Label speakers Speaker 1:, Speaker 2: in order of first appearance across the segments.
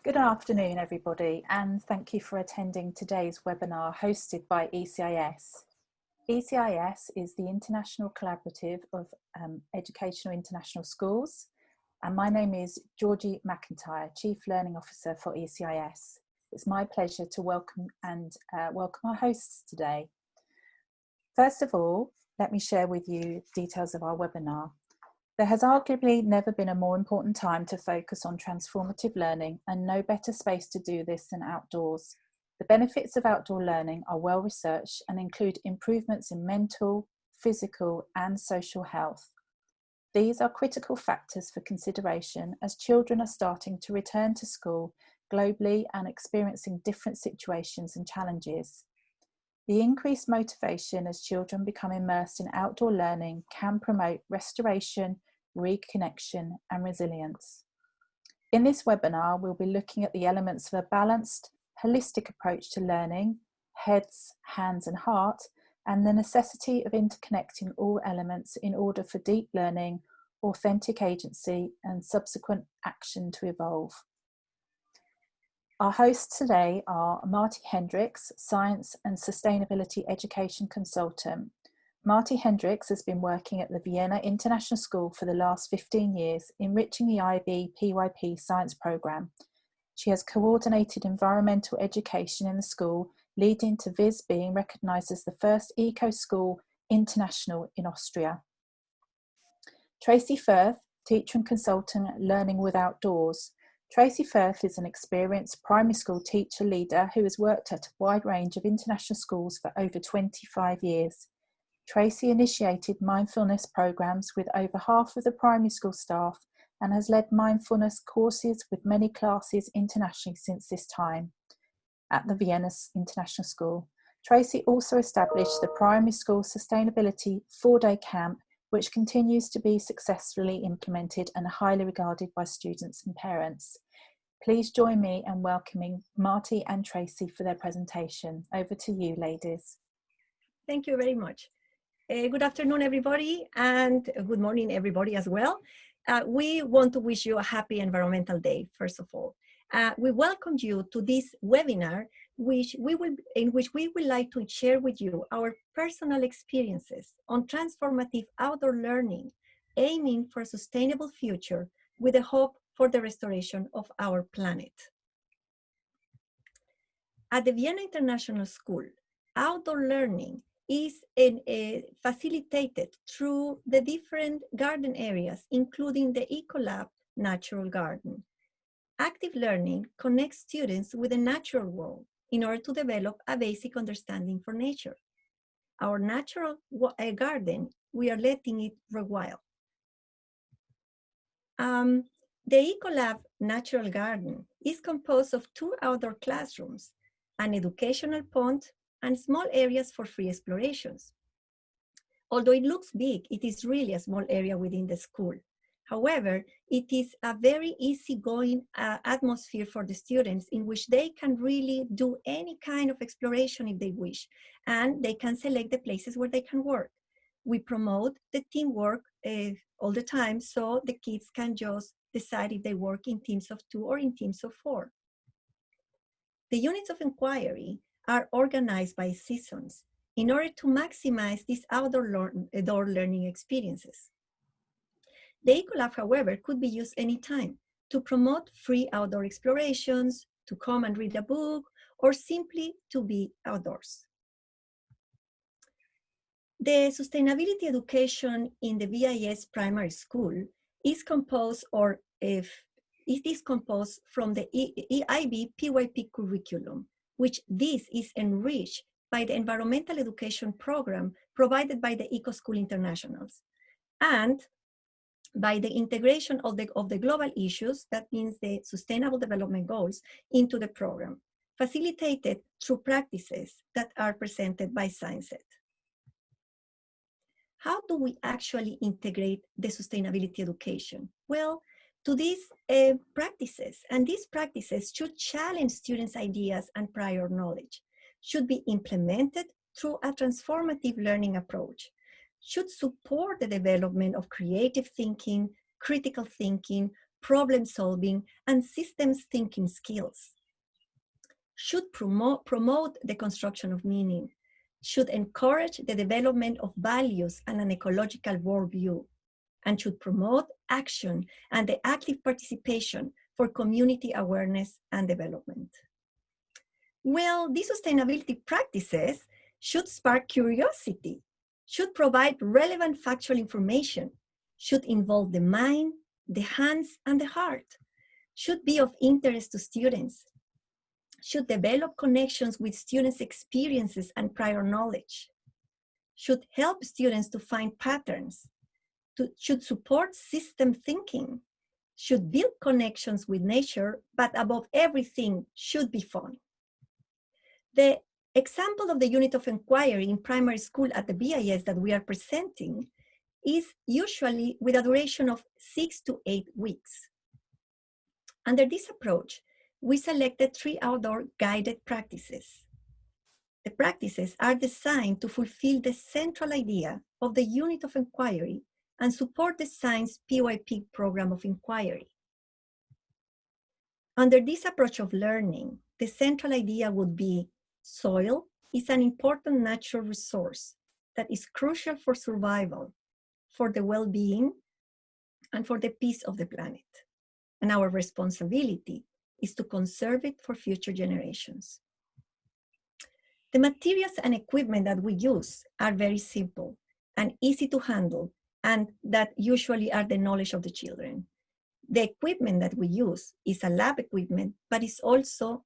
Speaker 1: Good afternoon, everybody, and thank you for attending today's webinar hosted by ECIS. ECIS is the International Collaborative of Educational International Schools, and my name is Georgie McIntyre, Chief Learning Officer for ECIS. It's my pleasure to welcome our hosts today. First of all, let me share with you details of our webinar. There has arguably never been a more important time to focus on transformative learning, and no better space to do this than outdoors. The benefits of outdoor learning are well researched and include improvements in mental, physical and social health. These are critical factors for consideration as children are starting to return to school globally and experiencing different situations and challenges. The increased motivation as children become immersed in outdoor learning can promote restoration, reconnection and resilience. In this webinar, we'll be looking at the elements of a balanced, holistic approach to learning, heads, hands and heart, and the necessity of interconnecting all elements in order for deep learning, authentic agency and subsequent action to evolve. Our hosts today are Marty Hendrichs, Science and Sustainability Education Consultant. Marty Hendrichs has been working at the Vienna International School for the last 15 years, enriching the IB PYP science programme. She has coordinated environmental education in the school, leading to Viz being recognised as the first eco-school international in Austria. Tracy Firth, teacher and consultant at Learning with Outdoors. Tracy Firth is an experienced primary school teacher leader who has worked at a wide range of international schools for over 25 years. Tracy initiated mindfulness programs with over half of the primary school staff and has led mindfulness courses with many classes internationally since this time at the Vienna International School. Tracy also established the Primary School Sustainability 4-day camp, which continues to be successfully implemented and highly regarded by students and parents. Please join me in welcoming Marty and Tracy for their presentation. Over to you, ladies.
Speaker 2: Thank you very much. Good afternoon, everybody, and good morning, everybody, as well. We want to wish you a happy Environmental Day, first of all. We welcome you to this webinar, in which we would like to share with you our personal experiences on transformative outdoor learning, aiming for a sustainable future with a hope for the restoration of our planet. At the Vienna International School, outdoor learning is facilitated through the different garden areas, including the EcoLab Natural Garden. Active learning connects students with the natural world in order to develop a basic understanding for nature. Our natural garden, we are letting it rewild. The EcoLab Natural Garden is composed of 2 outdoor classrooms, an educational pond, and small areas for free explorations. Although it looks big, it is really a small area within the school. However, it is a very easygoing atmosphere for the students in which they can really do any kind of exploration if they wish, and they can select the places where they can work. We promote the teamwork all the time, so the kids can just decide if they work in teams of 2 or in teams of 4. The units of inquiry are organized by seasons in order to maximize these outdoor learning experiences. The EcoLab, however, could be used anytime to promote free outdoor explorations, to come and read a book, or simply to be outdoors. The sustainability education in the VIS primary school is composed from the IB PYP curriculum, which this is enriched by the environmental education program provided by the Eco School Internationals, and by the integration of the global issues, that means the Sustainable Development Goals, into the program, facilitated through practices that are presented by ScienceEd. How do we actually integrate the sustainability education? Well, to these practices, and these practices should challenge students' ideas and prior knowledge, should be implemented through a transformative learning approach, should support the development of creative thinking, critical thinking, problem solving, and systems thinking skills. Should promote the construction of meaning, should encourage the development of values and an ecological worldview, and should promote action and the active participation for community awareness and development. Well, these sustainability practices should spark curiosity, should provide relevant factual information, should involve the mind, the hands, and the heart, should be of interest to students, should develop connections with students' experiences and prior knowledge, should help students to find patterns, should support system thinking, should build connections with nature, but above everything, should be fun. The example of the unit of inquiry in primary school at the BIS that we are presenting is usually with a duration of 6 to 8 weeks. Under this approach, we selected 3 outdoor guided practices. The practices are designed to fulfill the central idea of the unit of inquiry and support the science PYP program of inquiry. Under this approach of learning, the central idea would be soil is an important natural resource that is crucial for survival, for the well-being, and for the peace of the planet. And our responsibility is to conserve it for future generations. The materials and equipment that we use are very simple and easy to handle, and that usually are the knowledge of the children. The equipment that we use is a lab equipment, but it's also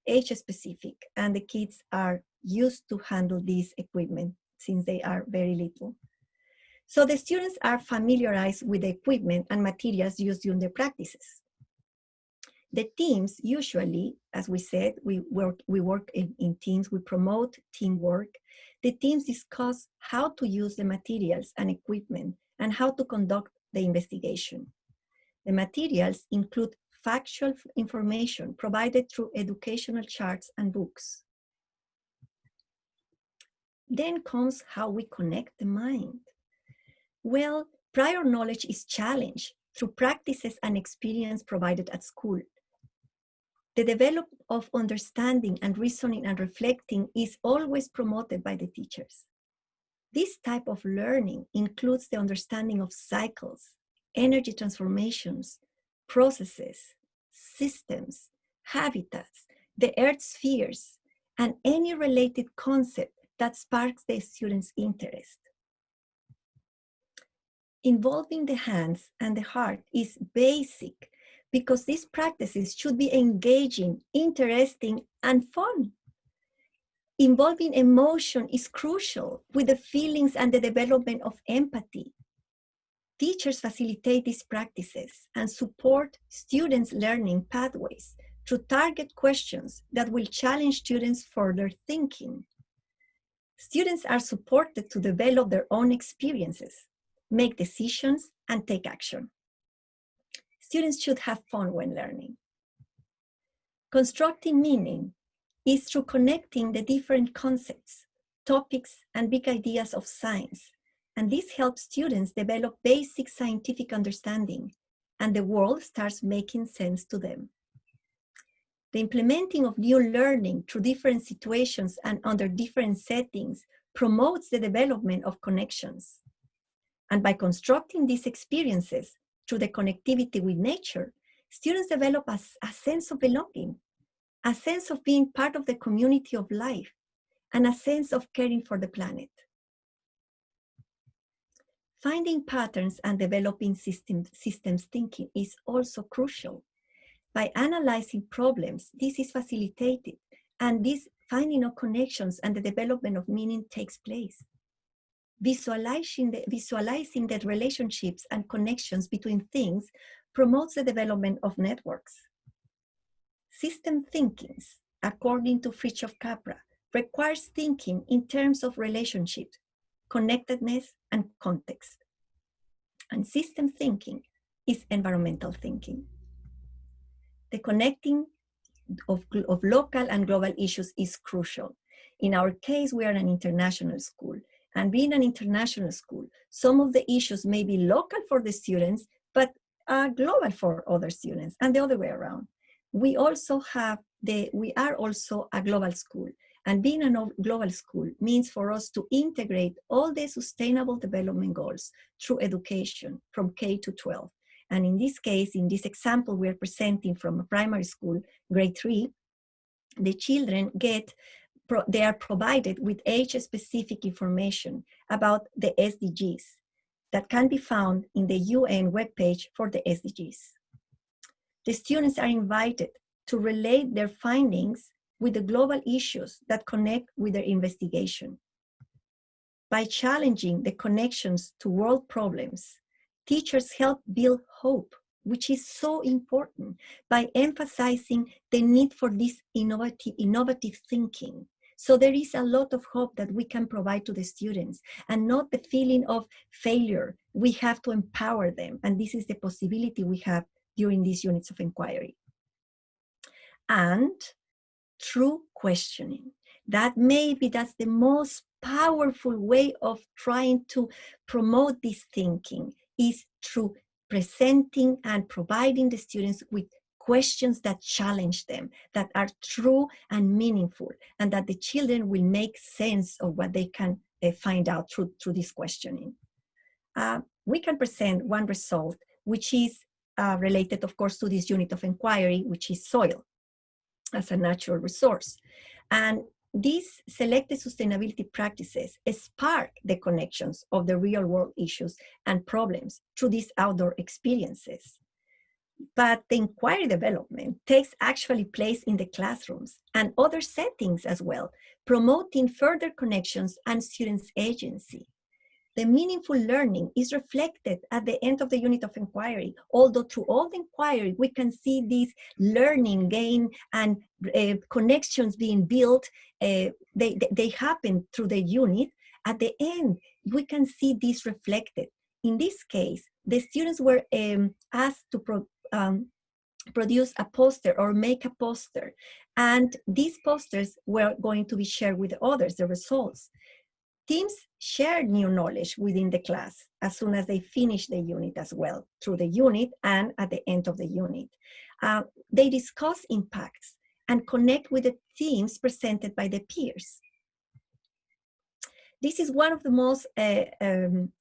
Speaker 2: age specific, and the kids are used to handle this equipment since they are very little. So the students are familiarized with the equipment and materials used during the practices. The teams usually, as we said, we work in teams, we promote teamwork. The teams discuss how to use the materials and equipment and how to conduct the investigation. The materials include factual information provided through educational charts and books. Then comes how we connect the mind. Well, prior knowledge is challenged through practices and experience provided at school. The development of understanding and reasoning and reflecting is always promoted by the teachers. This type of learning includes the understanding of cycles, energy transformations, processes, systems, habitats, the Earth's spheres, and any related concept that sparks the student's interest. Involving the hands and the heart is basic because these practices should be engaging, interesting, and fun. Involving emotion is crucial with the feelings and the development of empathy. Teachers facilitate these practices and support students' learning pathways through target questions that will challenge students' further thinking. Students are supported to develop their own experiences, make decisions, and take action. Students should have fun when learning. Constructing meaning is through connecting the different concepts, topics, and big ideas of science. And this helps students develop basic scientific understanding, and the world starts making sense to them. The implementing of new learning through different situations and under different settings promotes the development of connections. And by constructing these experiences through the connectivity with nature, students develop a sense of belonging, a sense of being part of the community of life, and a sense of caring for the planet. Finding patterns and developing systems thinking is also crucial. By analyzing problems, this is facilitated, and this finding of connections and the development of meaning takes place. Visualizing the relationships and connections between things promotes the development of networks. System thinking, according to Firth, requires thinking in terms of relationships, connectedness, and context. And system thinking is environmental thinking. The connecting of local and global issues is crucial. In our case, we are an international school. And being an international school, some of the issues may be local for the students, but global for other students, and the other way around. We are also a global school. And being a global school means for us to integrate all the sustainable development goals through education from K to 12. And in this case, in this example, we're presenting from a primary school, grade 3, the children they are provided with age-specific information about the SDGs that can be found in the UN webpage for the SDGs. The students are invited to relate their findings with the global issues that connect with their investigation. By challenging the connections to world problems, teachers help build hope, which is so important, by emphasizing the need for this innovative thinking. So there is a lot of hope that we can provide to the students, and not the feeling of failure. We have to empower them, and this is the possibility we have during these units of inquiry. And through questioning. That's the most powerful way of trying to promote this thinking, is through presenting and providing the students with questions that challenge them, that are true and meaningful, and that the children will make sense of what they can find out through this questioning. We can present one result, which is related, of course, to this unit of inquiry, which is soil as a natural resource. And these selected sustainability practices spark the connections of the real world issues and problems through these outdoor experiences. But the inquiry development takes actually place in the classrooms and other settings as well, promoting further connections and students' agency. The meaningful learning is reflected at the end of the unit of inquiry. Although through all the inquiry, we can see this learning gain and connections being built, they happen through the unit. At the end, we can see this reflected. In this case, the students were asked to produce a poster or make a poster. And these posters were going to be shared with others, the results. Teams share new knowledge within the class as soon as they finish the unit as well, through the unit and at the end of the unit. They discuss impacts and connect with the themes presented by the peers. This is one of the most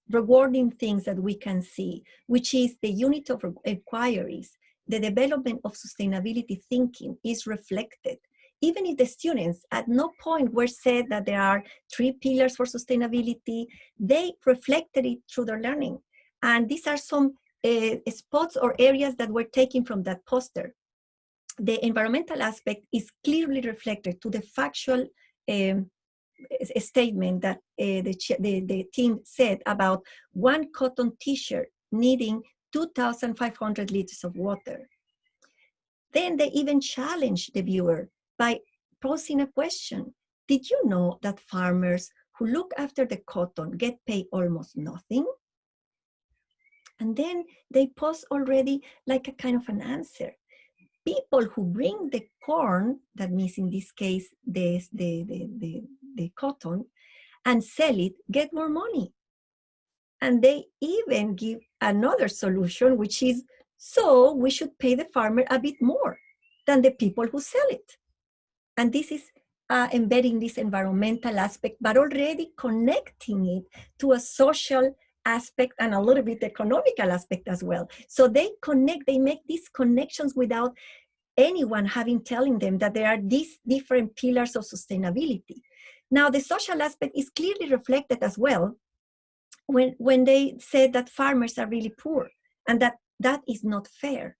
Speaker 2: rewarding things that we can see, which is the unit of inquiries. The development of sustainability thinking is reflected. Even if the students at no point were said that there are 3 pillars for sustainability, they reflected it through their learning. And these are some spots or areas that were taken from that poster. The environmental aspect is clearly reflected to the factual statement that the team said about one cotton t-shirt needing 2,500 liters of water. Then they even challenged the viewer by posing a question. Did you know that farmers who look after the cotton get paid almost nothing? And then they pose already like a kind of an answer. People who bring the corn, that means in this case, the cotton, and sell it, get more money. And they even give another solution, which is, so we should pay the farmer a bit more than the people who sell it. And this is embedding this environmental aspect, but already connecting it to a social aspect and a little bit economical aspect as well. So they make these connections without anyone telling them that there are these different pillars of sustainability. Now, the social aspect is clearly reflected as well when they said that farmers are really poor and that is not fair.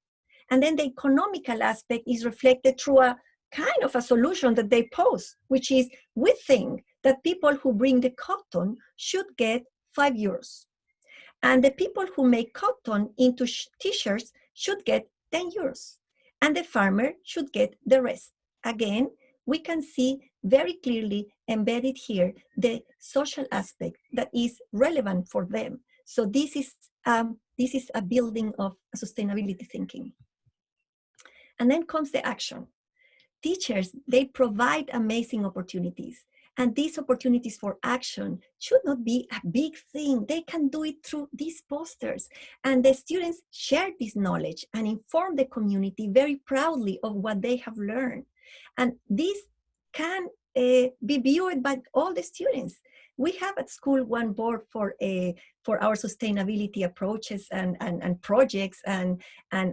Speaker 2: And then the economical aspect is reflected through a kind of a solution that they pose, which is, we think that people who bring the cotton should get 5 euros. And the people who make cotton into t-shirts should get 10 euros. And the farmer should get the rest. Again, we can see very clearly embedded here the social aspect that is relevant for them. So this is a building of sustainability thinking. And then comes the action. Teachers, they provide amazing opportunities. And these opportunities for action should not be a big thing. They can do it through these posters. And the students share this knowledge and inform the community very proudly of what they have learned. And this can be viewed by all the students. We have at school one board for our sustainability approaches and projects and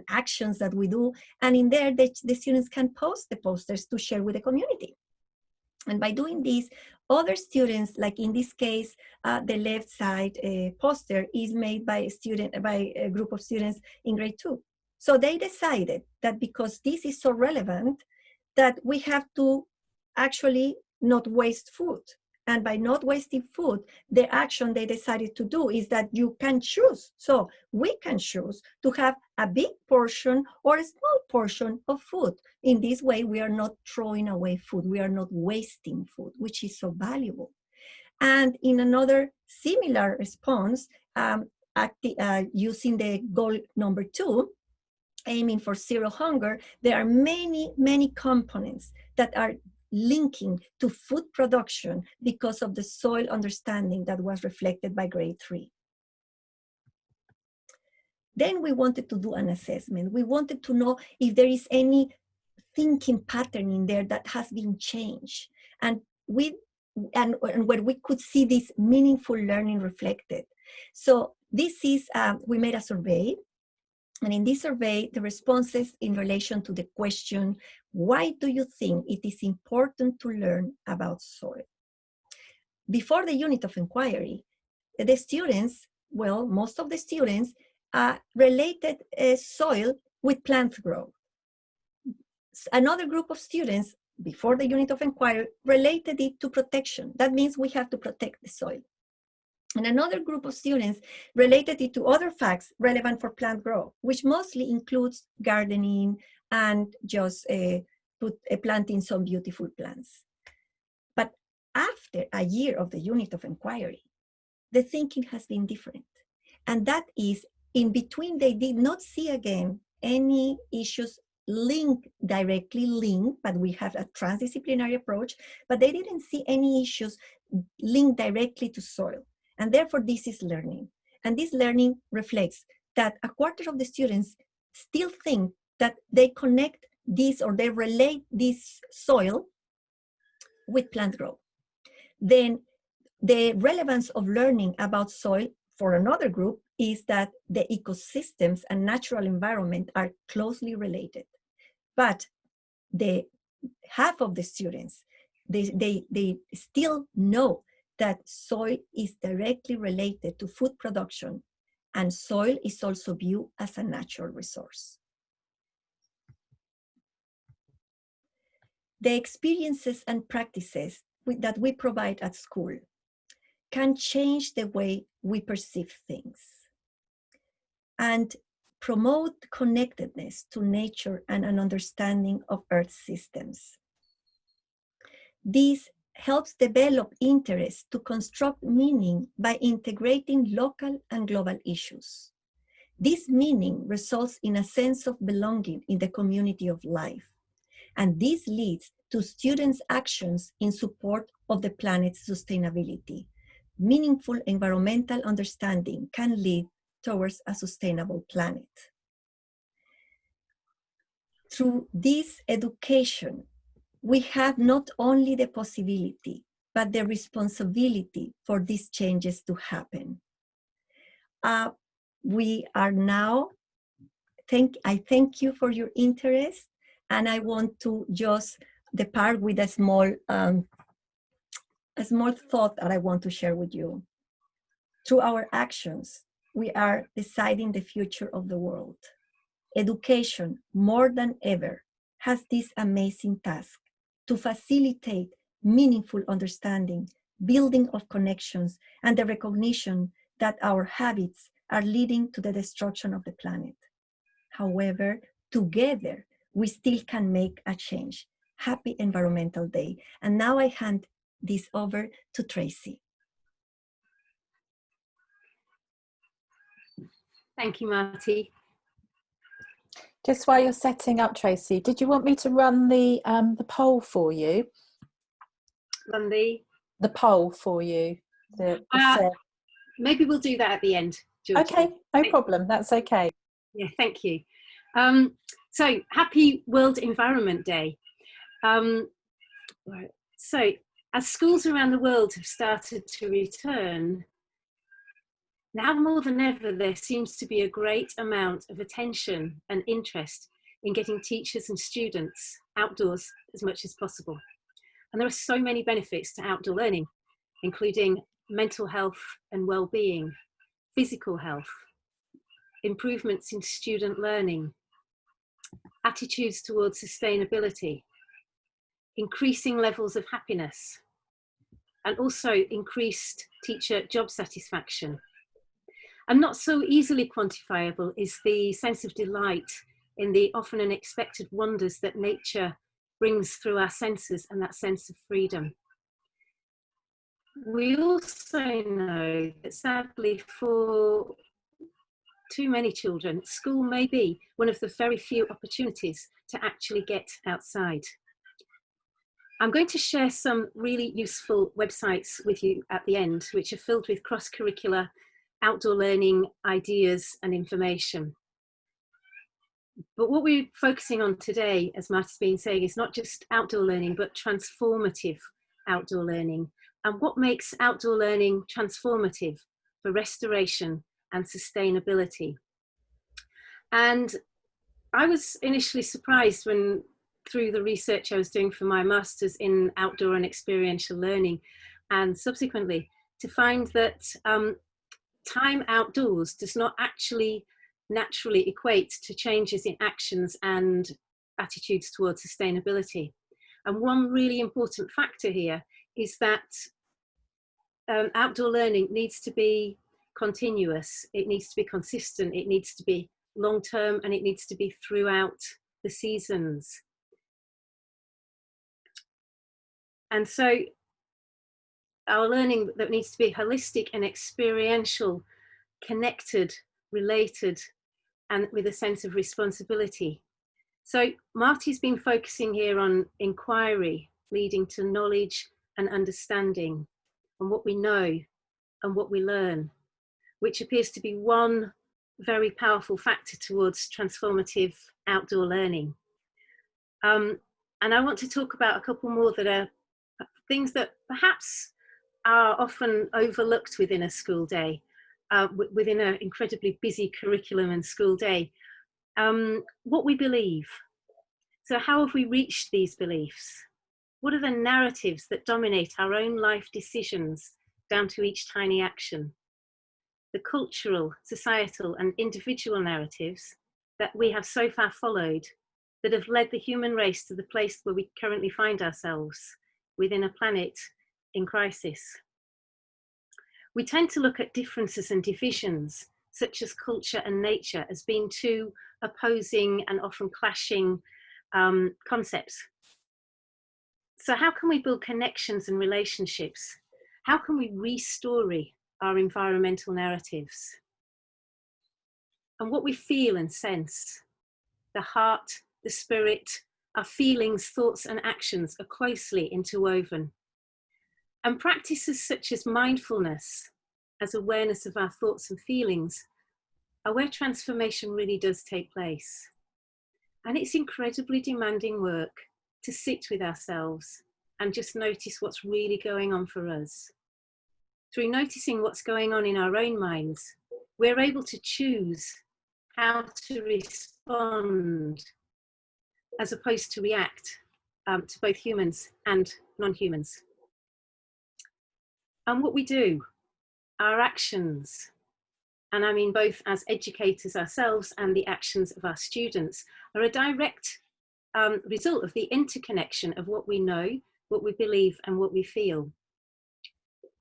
Speaker 2: actions that we do. And in there, the students can post the posters to share with the community. And by doing this, other students, like in this case, the left side poster is made by a group of students in grade 2. So they decided that because this is so relevant, that we have to actually not waste food. And by not wasting food, the action they decided to do is that you can choose. So we can choose to have a big portion or a small portion of food. In this way, we are not throwing away food. We are not wasting food, which is so valuable. And in another similar response, using the goal number 2, aiming for zero hunger, there are many, many components that are linking to food production because of the soil understanding that was reflected by grade 3. Then we wanted to do an assessment. We wanted to know if there is any thinking pattern in there that has been changed, and where we could see this meaningful learning reflected. So this is, we made a survey. And in this survey, the responses in relation to the question, why do you think it is important to learn about soil? Before the unit of inquiry, the students, well, most of the students related soil with plant growth. Another group of students, before the unit of inquiry, related it to protection. That means we have to protect the soil. And another group of students related it to other facts relevant for plant growth, which mostly includes gardening and just planting some beautiful plants. But after a year of the unit of inquiry, the thinking has been different. And that is, in between, they did not see again any issues directly linked, but we have a transdisciplinary approach, but they didn't see any issues linked directly to soil. And therefore, this is learning. And this learning reflects that a quarter of the students still think that they connect this or they relate this soil with plant growth. Then the relevance of learning about soil for another group is that the ecosystems and natural environment are closely related. But the half of the students, they still know that soil is directly related to food production, and soil is also viewed as a natural resource. The experiences and practices that we provide at school can change the way we perceive things and promote connectedness to nature and an understanding of Earth systems. This helps develop interest to construct meaning by integrating local and global issues. This meaning results in a sense of belonging in the community of life, and this leads to students' actions in support of the planet's sustainability. Meaningful environmental understanding can lead towards a sustainable planet. Through this education, we have not only the possibility, but the responsibility for these changes to happen. We are now, I thank you for your interest, and I want to just depart with a small thought that I want to share with you. Through our actions, we are deciding the future of the world. Education, more than ever, has this amazing task to facilitate meaningful understanding, building of connections, and the recognition that our habits are leading to the destruction of the planet. However, together, we still can make a change. Happy Environmental Day. And now I hand this over to Tracy.
Speaker 3: Thank you, Marty.
Speaker 1: Just while you're setting up, Tracy, did you want me to run the poll for you?
Speaker 3: Run the
Speaker 1: the poll for you? The
Speaker 3: Maybe we'll do that at the end, Georgie.
Speaker 1: Okay, no problem. That's okay.
Speaker 3: Yeah, thank you. So, happy World Environment Day. So, as schools around the world have started to return, now more than ever, there seems to be a great amount of attention and interest in getting teachers and students outdoors as much as possible. And there are so many benefits to outdoor learning, including mental health and well-being, physical health, improvements in student learning, attitudes towards sustainability, increasing levels of happiness, and also increased teacher job satisfaction. And not so easily quantifiable is the sense of delight in the often unexpected wonders that nature brings through our senses and that sense of freedom. We also know that sadly for too many children, school may be one of the very few opportunities to actually get outside. I'm going to share some really useful websites with you at the end, which are filled with cross-curricular outdoor learning ideas and information. But what we're focusing on today, as Marty's been saying, is not just outdoor learning, but transformative outdoor learning. And what makes outdoor learning transformative for restoration and sustainability? And I was initially surprised when, through the research I was doing for my master's in outdoor and experiential learning, and subsequently to find that time outdoors does not actually naturally equate to changes in actions and attitudes towards sustainability. And one really important factor here is that outdoor learning needs to be continuous, it needs to be consistent, it needs to be long-term, and it needs to be throughout the seasons. And so our learning that needs to be holistic and experiential, connected, related, and with a sense of responsibility. So Marty's been focusing here on inquiry, leading to knowledge and understanding, on what we know and what we learn, which appears to be one very powerful factor towards transformative outdoor learning. And I want to talk about a couple more that are things that perhaps are often overlooked within a school day, within an incredibly busy curriculum and school day. What we believe. So how have we reached these beliefs? What are the narratives that dominate our own life decisions down to each tiny action? The cultural, societal, and individual narratives that we have so far followed that have led the human race to the place where we currently find ourselves, within a planet in crisis. We tend to look at differences and divisions, such as culture and nature, as being two opposing and often clashing concepts. So how can we build connections and relationships? How can we re-story our environmental narratives? And what we feel and sense, the heart, the spirit, our feelings, thoughts, and actions are closely interwoven. And practices such as mindfulness, as awareness of our thoughts and feelings, are where transformation really does take place. And it's incredibly demanding work to sit with ourselves and just notice what's really going on for us. Through noticing what's going on in our own minds, we're able to choose how to respond as opposed to react to both humans and non-humans. And what we do, our actions, and I mean both as educators ourselves and the actions of our students, are a direct result of the interconnection of what we know, what we believe, and what we feel.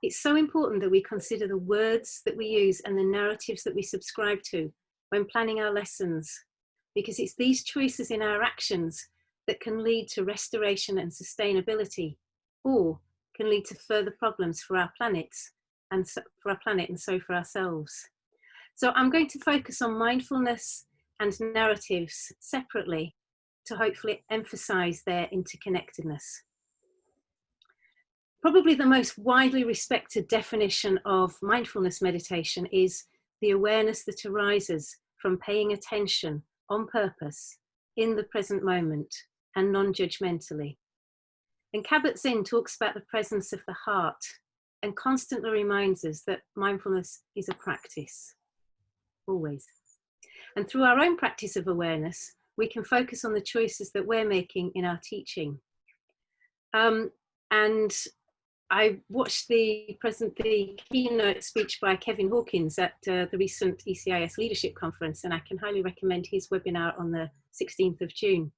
Speaker 3: It's so important that we consider the words that we use and the narratives that we subscribe to when planning our lessons, because it's these choices in our actions that can lead to restoration and sustainability, or can lead to further problems for our planets and so for ourselves. So I'm going to focus on mindfulness and narratives separately to hopefully emphasize their interconnectedness. Probably the most widely respected definition of mindfulness meditation is the awareness that arises from paying attention on purpose in the present moment and non-judgmentally. And Kabat-Zinn talks about the presence of the heart and constantly reminds us that mindfulness is a practice, always. And through our own practice of awareness, we can focus on the choices that we're making in our teaching. And I watched the keynote speech by Kevin Hawkins at the recent ECIS Leadership Conference, and I can highly recommend his webinar on the 16th of June.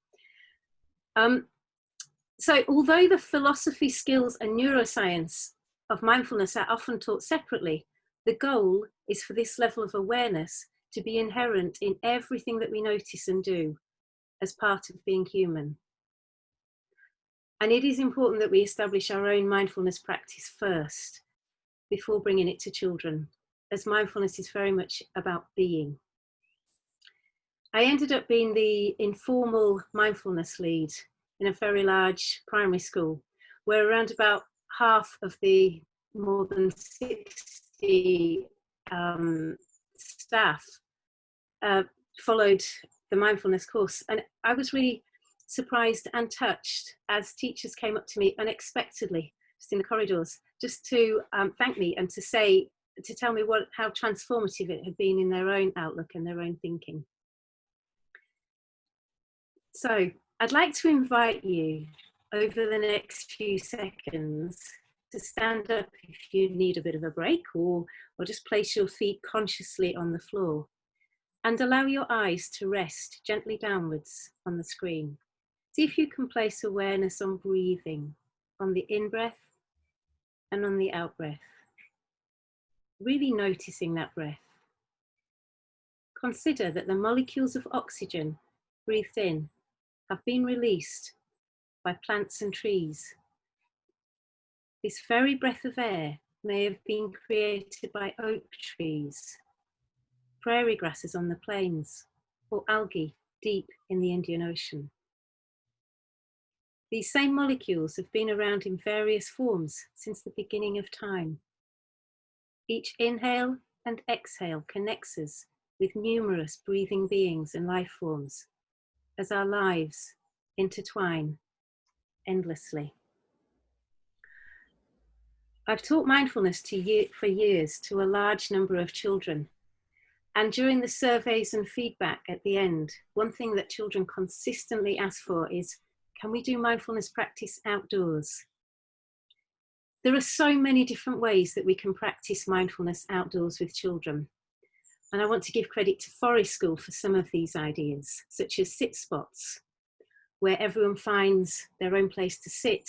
Speaker 3: So although the philosophy, skills and neuroscience of mindfulness are often taught separately, the goal is for this level of awareness to be inherent in everything that we notice and do as part of being human. And it is important that we establish our own mindfulness practice first before bringing it to children, as mindfulness is very much about being. I ended up being the informal mindfulness lead in a very large primary school, where around about half of the more than 60 staff followed the mindfulness course. And I was really surprised and touched as teachers came up to me unexpectedly, just in the corridors, just to thank me and to tell me how transformative it had been in their own outlook and their own thinking. So I'd like to invite you over the next few seconds to stand up if you need a bit of a break, or just place your feet consciously on the floor and allow your eyes to rest gently downwards on the screen. See if you can place awareness on breathing, on the in-breath and on the out-breath. Really noticing that breath. Consider that the molecules of oxygen breathed in have been released by plants and trees. This very breath of air may have been created by oak trees, prairie grasses on the plains, or algae deep in the Indian Ocean. These same molecules have been around in various forms since the beginning of time. Each inhale and exhale connects us with numerous breathing beings and life forms as our lives intertwine endlessly. I've taught mindfulness for years to a large number of children. And during the surveys and feedback at the end, one thing that children consistently ask for is, can we do mindfulness practice outdoors? There are so many different ways that we can practice mindfulness outdoors with children. And I want to give credit to Forest School for some of these ideas, such as sit spots, where everyone finds their own place to sit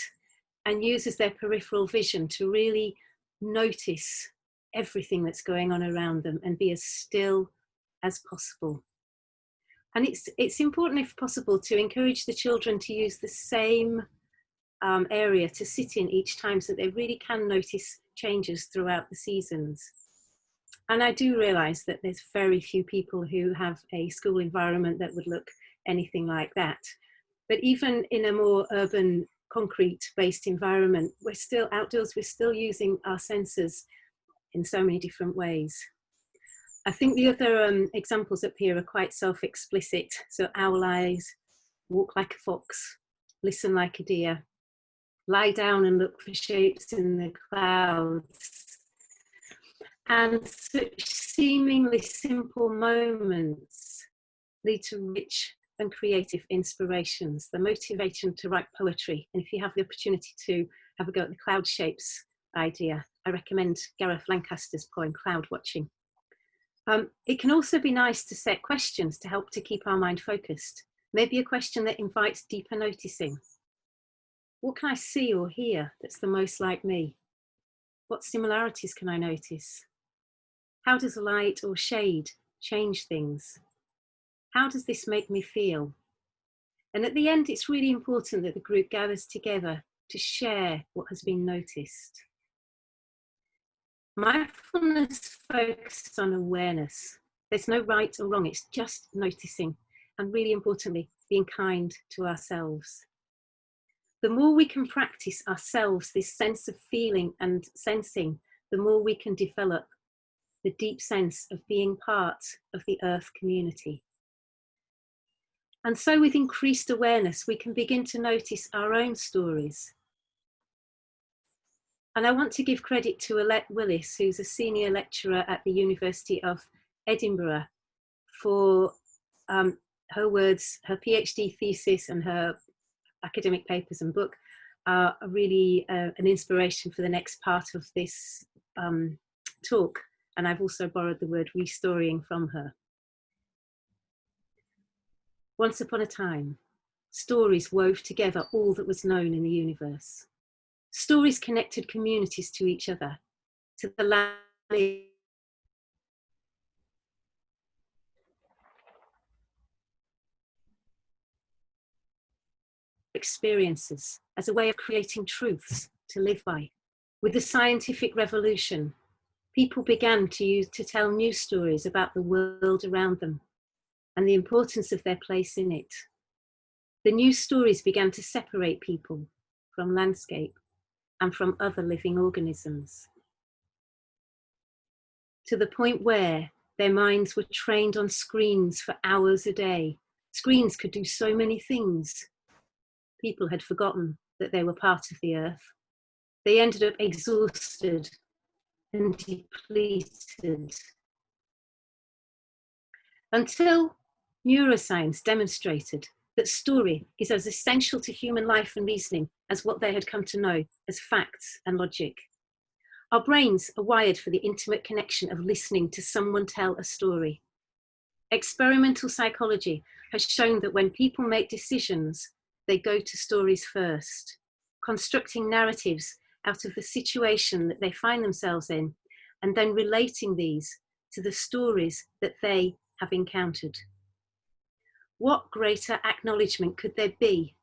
Speaker 3: and uses their peripheral vision to really notice everything that's going on around them and be as still as possible. And it's important, if possible, to encourage the children to use the same area to sit in each time so that they really can notice changes throughout the seasons. And I do realise that there's very few people who have a school environment that would look anything like that. But even in a more urban, concrete-based environment, we're still outdoors, we're still using our senses in so many different ways. I think the other examples up here are quite self-explicit. So owl eyes, walk like a fox, listen like a deer, lie down and look for shapes in the clouds. And such seemingly simple moments lead to rich and creative inspirations, the motivation to write poetry. And if you have the opportunity to have a go at the cloud shapes idea, I recommend Gareth Lancaster's poem, Cloud Watching. It can also be nice to set questions to help to keep our mind focused. Maybe a question that invites deeper noticing. What can I see or hear that's the most like me? What similarities can I notice? How does light or shade change things? How does this make me feel? And at the end, it's really important that the group gathers together to share what has been noticed. Mindfulness focuses on awareness. There's no right or wrong, it's just noticing, and really importantly, being kind to ourselves. The more we can practice ourselves this sense of feeling and sensing, the more we can develop the deep sense of being part of the Earth community. And so with increased awareness, we can begin to notice our own stories. And I want to give credit to Alette Willis, who's a senior lecturer at the University of Edinburgh, for her words. Her PhD thesis and her academic papers and book are really an inspiration for the next part of this talk. And I've also borrowed the word restoring from her. Once upon a time, stories wove together all that was known in the universe. Stories connected communities to each other, to the land, experiences as a way of creating truths to live by. With the scientific revolution, people began to tell new stories about the world around them and the importance of their place in it. The new stories began to separate people from landscape and from other living organisms, to the point where their minds were trained on screens for hours a day. Screens could do so many things. People had forgotten that they were part of the Earth. They ended up exhausted and depleted. Until neuroscience demonstrated that story is as essential to human life and reasoning as what they had come to know as facts and logic. Our brains are wired for the intimate connection of listening to someone tell a story. Experimental psychology has shown that when people make decisions, they go to stories first, constructing narratives out of the situation that they find themselves in, and then relating these to the stories that they have encountered. What greater acknowledgement could there be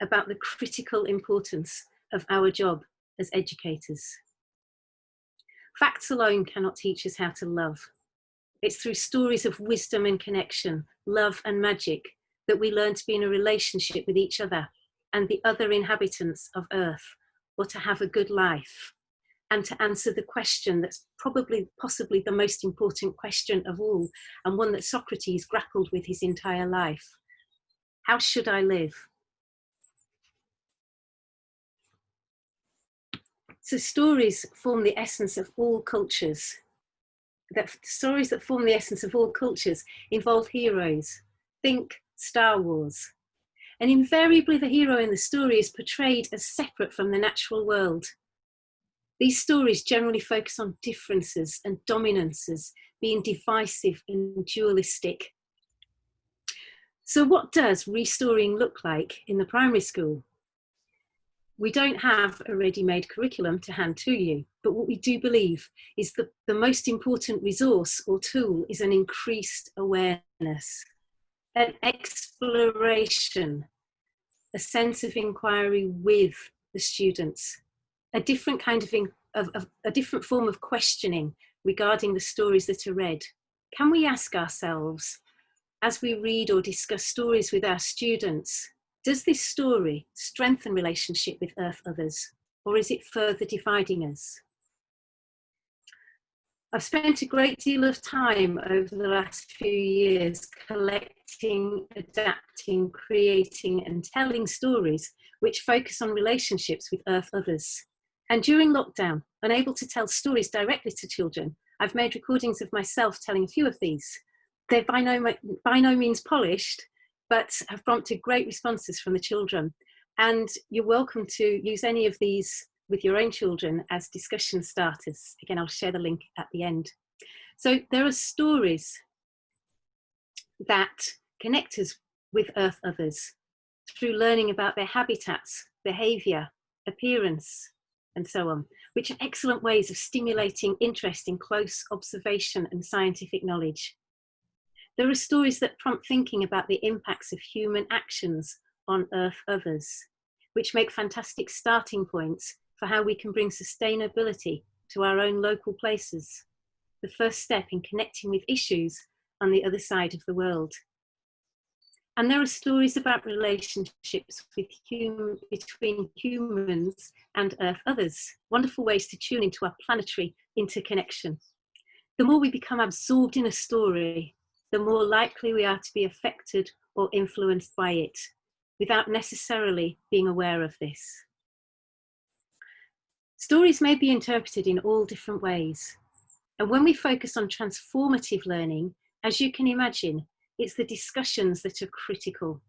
Speaker 3: about the critical importance of our job as educators? Facts alone cannot teach us how to love. It's through stories of wisdom and connection, love and magic, that we learn to be in a relationship with each other and the other inhabitants of Earth, or to have a good life, and to answer the question that's possibly the most important question of all, and one that Socrates grappled with his entire life. How should I live? So stories form the essence of all cultures. Stories that form the essence of all cultures involve heroes. Think Star Wars. And invariably the hero in the story is portrayed as separate from the natural world. These stories generally focus on differences and dominances, being divisive and dualistic. So what does restoring look like in the primary school? We don't have a ready-made curriculum to hand to you, but what we do believe is that the most important resource or tool is an increased awareness, an exploration, a sense of inquiry with the students, a different kind of a different form of questioning regarding the stories that are read. Can we ask ourselves, as we read or discuss stories with our students, does this story strengthen relationship with Earth others, or is it further dividing us? I've spent a great deal of time over the last few years collecting, adapting, creating and telling stories which focus on relationships with Earth others. And during lockdown, unable to tell stories directly to children, I've made recordings of myself telling a few of these. They're by no means polished, but have prompted great responses from the children. And you're welcome to use any of these with your own children as discussion starters. Again, I'll share the link at the end. So there are stories that connect us with Earth others through learning about their habitats, behaviour, appearance, and so on, which are excellent ways of stimulating interest in close observation and scientific knowledge. There are stories that prompt thinking about the impacts of human actions on Earth others, which make fantastic starting points for how we can bring sustainability to our own local places, the first step in connecting with issues on the other side of the world. And there are stories about relationships between humans and Earth others, wonderful ways to tune into our planetary interconnection. The more we become absorbed in a story, the more likely we are to be affected or influenced by it, without necessarily being aware of this. Stories may be interpreted in all different ways. And when we focus on transformative learning, as you can imagine, it's the discussions that are critical.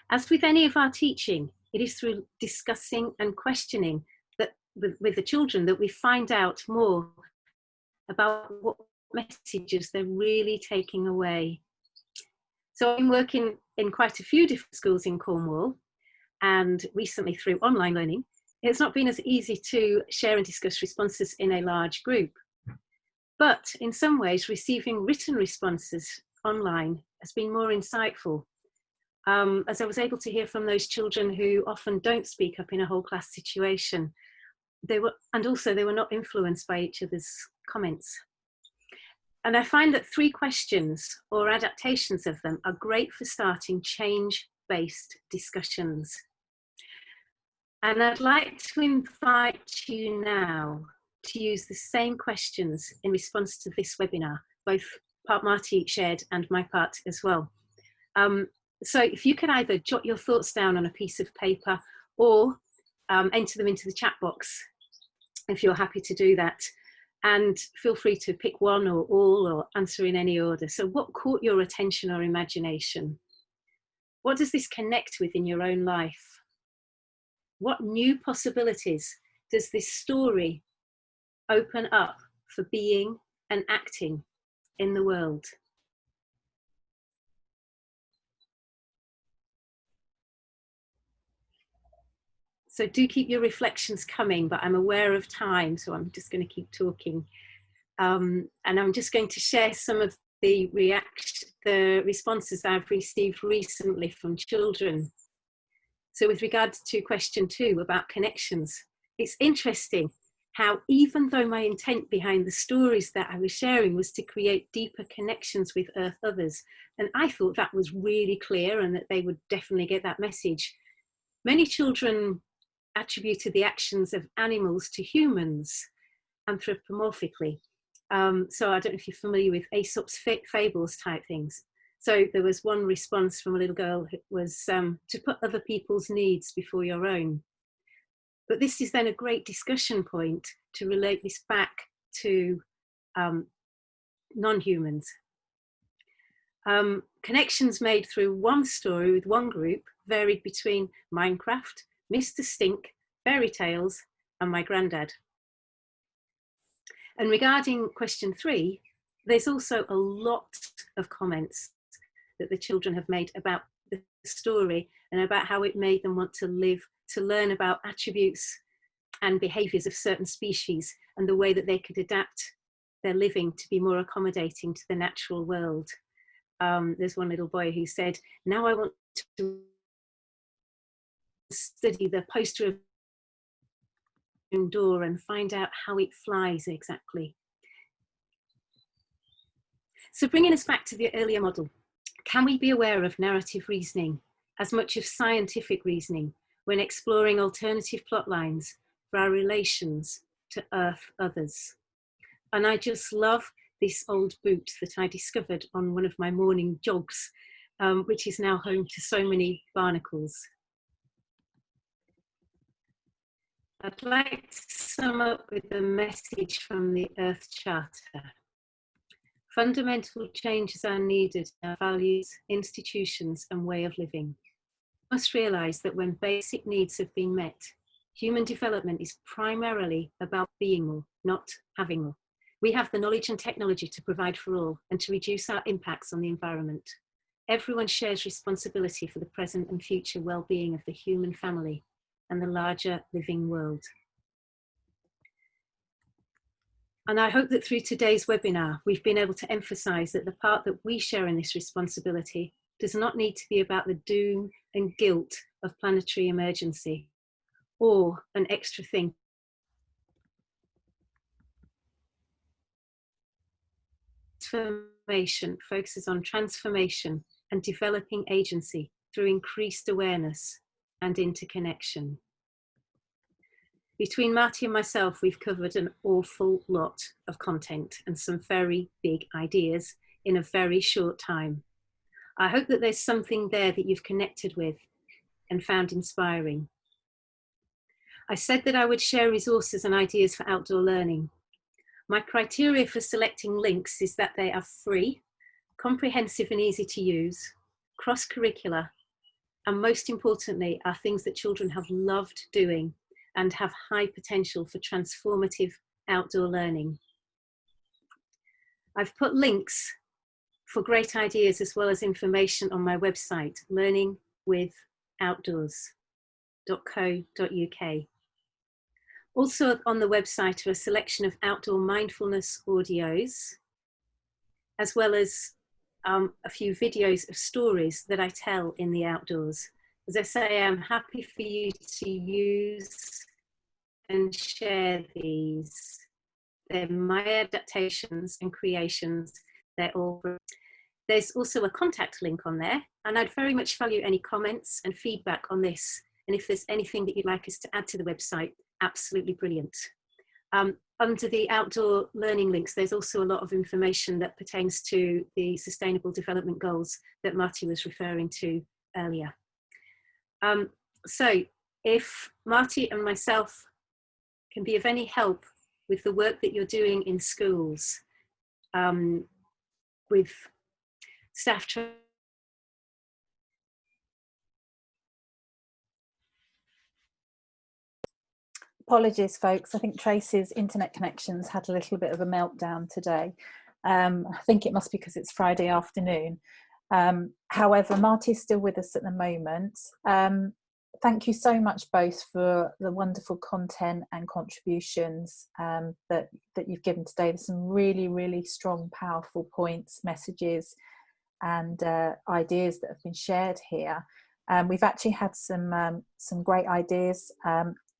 Speaker 3: As with any of our teaching, it is through discussing and questioning that with the children that we find out more about what messages they're really taking away. So I'm working in quite a few different schools in Cornwall, and recently through online learning, it's not been as easy to share and discuss responses in a large group. But in some ways, receiving written responses online has been more insightful, as I was able to hear from those children who often don't speak up in a whole class situation. They were not influenced by each other's comments. And I find that 3 questions or adaptations of them are great for starting change-based discussions. And I'd like to invite you now to use the same questions in response to this webinar, both part Marty shared and my part as well. So if you could either jot your thoughts down on a piece of paper or enter them into the chat box, if you're happy to do that. And feel free to pick one or all or answer in any order. So what caught your attention or imagination? What does this connect with in your own life? What new possibilities does this story open up for being and acting in the world? So do keep your reflections coming, but I'm aware of time, so I'm just going to keep talking. And I'm just going to share some of the responses I've received recently from children. So with regard to question 2 about connections, it's interesting how even though my intent behind the stories that I was sharing was to create deeper connections with Earth others, and I thought that was really clear and that they would definitely get that message, many children attributed the actions of animals to humans anthropomorphically. So I don't know if you're familiar with Aesop's fables type things. So there was one response from a little girl who was to put other people's needs before your own. But this is then a great discussion point to relate this back to non-humans. Connections made through one story with one group varied between Minecraft, Mr. Stink, fairy tales, and my granddad. And regarding question 3, there's also a lot of comments that the children have made about the story and about how it made them want to live, to learn about attributes and behaviours of certain species and the way that they could adapt their living to be more accommodating to the natural world. There's one little boy who said, now I want to study the poster of the door and find out how it flies exactly. So bringing us back to the earlier model, can we be aware of narrative reasoning as much as scientific reasoning when exploring alternative plot lines for our relations to Earth others? And I just love this old boot that I discovered on one of my morning jogs, which is now home to so many barnacles. I'd like to sum up with a message from the Earth Charter. Fundamental changes are needed in our values, institutions, and way of living. We must realise that when basic needs have been met, human development is primarily about being more, not having more. We have the knowledge and technology to provide for all and to reduce our impacts on the environment. Everyone shares responsibility for the present and future well-being of the human family and the larger living world. And I hope that through today's webinar, we've been able to emphasise that the part that we share in this responsibility does not need to be about the doom and guilt of planetary emergency or an extra thing. Transformation focuses on transformation and developing agency through increased awareness and interconnection. Between Marty and myself, we've covered an awful lot of content and some very big ideas in a very short time. I hope that there's something there that you've connected with and found inspiring. I said that I would share resources and ideas for outdoor learning. My criteria for selecting links is that they are free, comprehensive and easy to use, cross-curricular, and most importantly, are things that children have loved doing and have high potential for transformative outdoor learning. I've put links for great ideas as well as information on my website, learningwithoutdoors.co.uk. Also on the website are a selection of outdoor mindfulness audios, as well as a few videos of stories that I tell in the outdoors. As I say, I'm happy for you to use and share these. They're my adaptations and creations. They're all. There's also a contact link on there, and I'd very much value any comments and feedback on this. And if there's anything that you'd like us to add to the website, absolutely brilliant. Under the outdoor learning links, there's also a lot of information that pertains to the Sustainable Development Goals that Marty was referring to earlier. So if Marty and myself can be of any help with the work that you're doing in schools, with staff training,
Speaker 1: Apologies, folks. I think Tracy's internet connections had a little bit of a meltdown today. I think it must be because it's Friday afternoon. However, Marty is still with us at the moment. Thank you so much both for the wonderful content and contributions that you've given today. There's some really, really strong, powerful points, messages, and ideas that have been shared here. We've actually had some great ideas.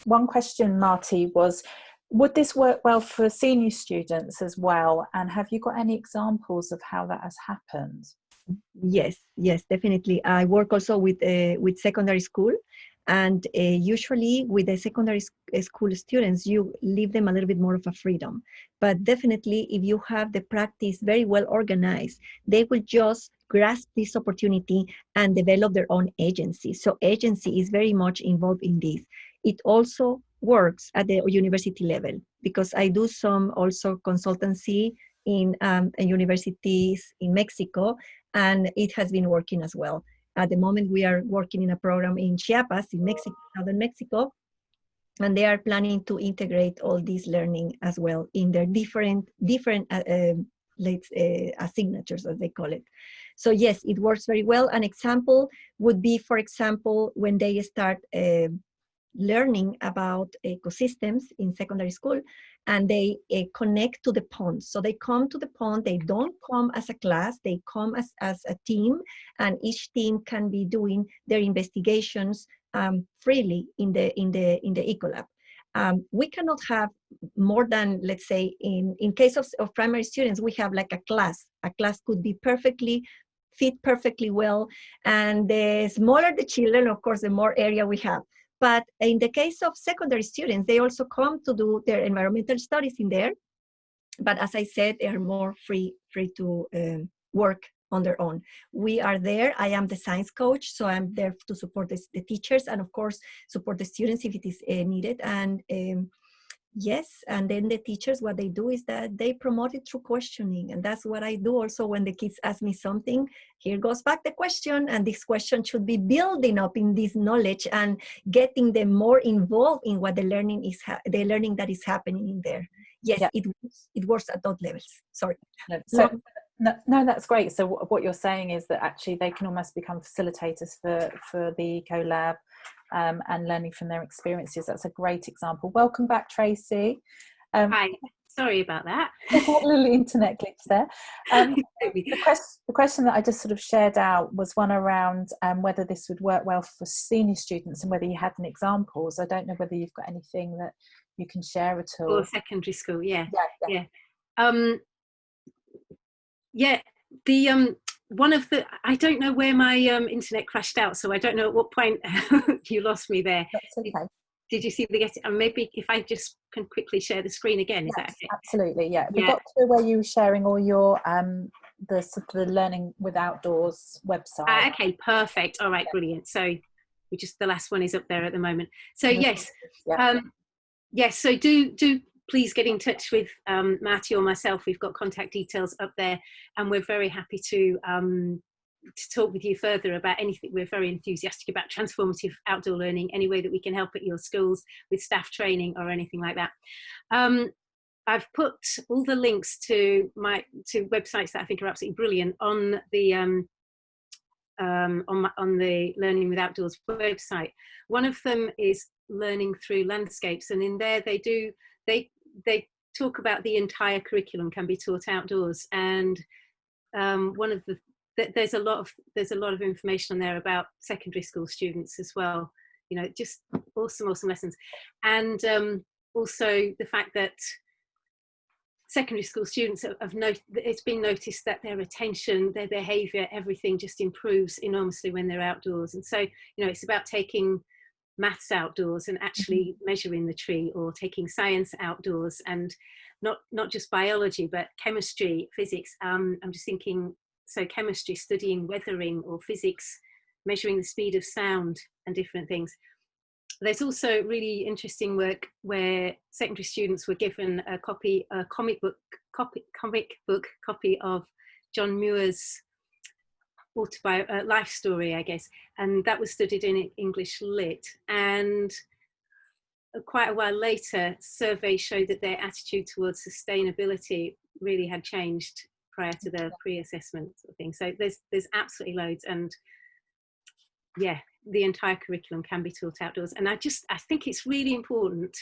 Speaker 1: One question, Marty, was, would this work well for senior students as well? And have you got any examples of how that has happened?
Speaker 2: Yes, definitely. I work also with secondary school, and usually with the secondary school students, you leave them a little bit more of a freedom. But definitely, if you have the practice very well organized, they will just grasp this opportunity and develop their own agency. So agency is very much involved in this. It also works at the university level, because I do some also consultancy in universities in Mexico, and it has been working as well. At the moment, we are working in a program in Chiapas, in Mexico, southern Mexico, and they are planning to integrate all this learning as well in their different signatures, as they call it. So yes, it works very well. An example would be, for example, when they start learning about ecosystems in secondary school, and they connect to the pond. So they come to the pond, they don't come as a class, they come as a team, and each team can be doing their investigations freely in the Ecolab. We cannot have more than, let's say, in case of primary students, we have like a class. A class could be fit perfectly well, and the smaller the children, of course, the more area we have. But in the case of secondary students, they also come to do their environmental studies in there. But as I said, they are more free to work on their own. We are there. I am the science coach, so I'm there to support the teachers, and of course, support the students if it is needed. And yes, and then the teachers, what they do is that they promote it through questioning. And that's what I do also when the kids ask me something. Here goes back the question, and this question should be building up in this knowledge and getting them more involved in what the learning that is happening in there. Yes, yeah. It works at those levels. Sorry.
Speaker 1: No, that's great. So what you're saying is that actually they can almost become facilitators for the Ecolab. And learning from their experiences. That's a great example. Welcome back, Tracy.
Speaker 3: Hi, sorry about that.
Speaker 1: A little internet glitch there. The question that I just sort of shared out was one around whether this would work well for senior students and whether you had any examples. I don't know whether you've got anything that you can share at all.
Speaker 3: Or secondary school, yeah. I don't know where my internet crashed out, so I don't know at what point you lost me there.
Speaker 1: That's okay.
Speaker 3: Did you see the get? And maybe if I just can quickly share the screen again, is that okay?
Speaker 1: Absolutely, yeah. We got to where you were sharing all your the Learning with Outdoors website.
Speaker 3: Okay, perfect. All right, brilliant. So we just, the last one is up there at the moment. So yes, yes. So do please get in touch with Marty or myself. We've got contact details up there, and we're very happy to talk with you further about anything. We're very enthusiastic about transformative outdoor learning, any way that we can help at your schools with staff training or anything like that. I've put all the links to websites that I think are absolutely brilliant on the on the Learning with Outdoors website. One of them is Learning Through Landscapes, and in there they talk about the entire curriculum can be taught outdoors, and there's a lot of information on there about secondary school students as well. You know, just awesome lessons, and also the fact that secondary school students it's been noticed that their attention, their behaviour, everything just improves enormously when they're outdoors. And so, you know, it's about taking maths outdoors and actually measuring the tree, or taking science outdoors, and not just biology but chemistry, physics. I'm just thinking, so chemistry, studying weathering, or physics, measuring the speed of sound and different things. There's also really interesting work where secondary students were given a comic book copy of John Muir's life story, I guess, and that was studied in English Lit. And quite a while later, surveys showed that their attitude towards sustainability really had changed prior to the pre-assessment sort of thing. So there's absolutely loads, and yeah, the entire curriculum can be taught outdoors. And I think it's really important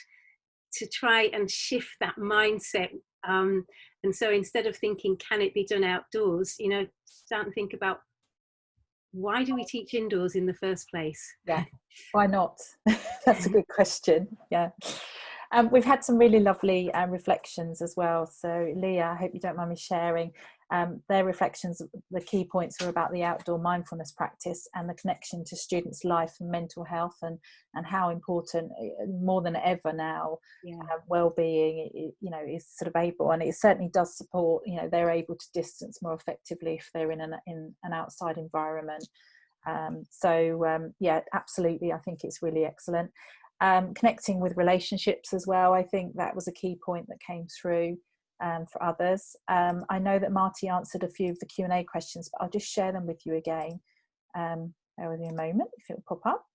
Speaker 3: to try and shift that mindset. And so instead of thinking, can it be done outdoors, you know, start and think about, why do we teach indoors in the first place?
Speaker 1: Yeah, why not? That's a good question. Yeah. We've had some really lovely reflections as well. So Leah, I hope you don't mind me sharing. Their reflections, the key points are about the outdoor mindfulness practice and the connection to students' life and mental health, and how important, more than ever now, well-being, you know, is sort of able, and it certainly does support, you know, they're able to distance more effectively if they're in an outside environment. Yeah, absolutely, I think it's really excellent. Connecting with relationships as well, I think that was a key point that came through for others. I know that Marty answered a few of the Q&A questions, but I'll just share them with you again. Bear with me a moment if it'll pop up.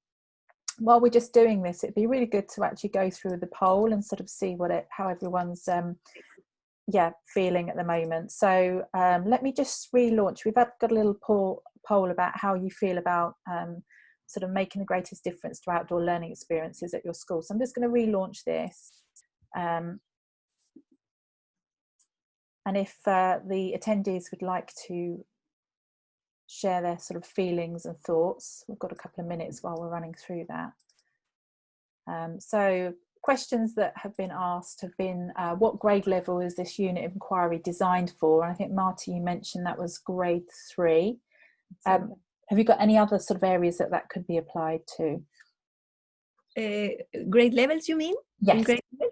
Speaker 1: While we're just doing this, it'd be really good to actually go through the poll and sort of see how everyone's feeling at the moment. So let me just relaunch. We've got a little poll about how you feel about sort of making the greatest difference to outdoor learning experiences at your school. So I'm just going to relaunch this. And if the attendees would like to share their sort of feelings and thoughts, we've got a couple of minutes while we're running through that. So questions that have been asked have been, what grade level is this unit of inquiry designed for? And I think, Marty, you mentioned that was grade 3. Have you got any other sort of areas that could be applied to?
Speaker 2: Grade levels, you mean?
Speaker 1: Yes.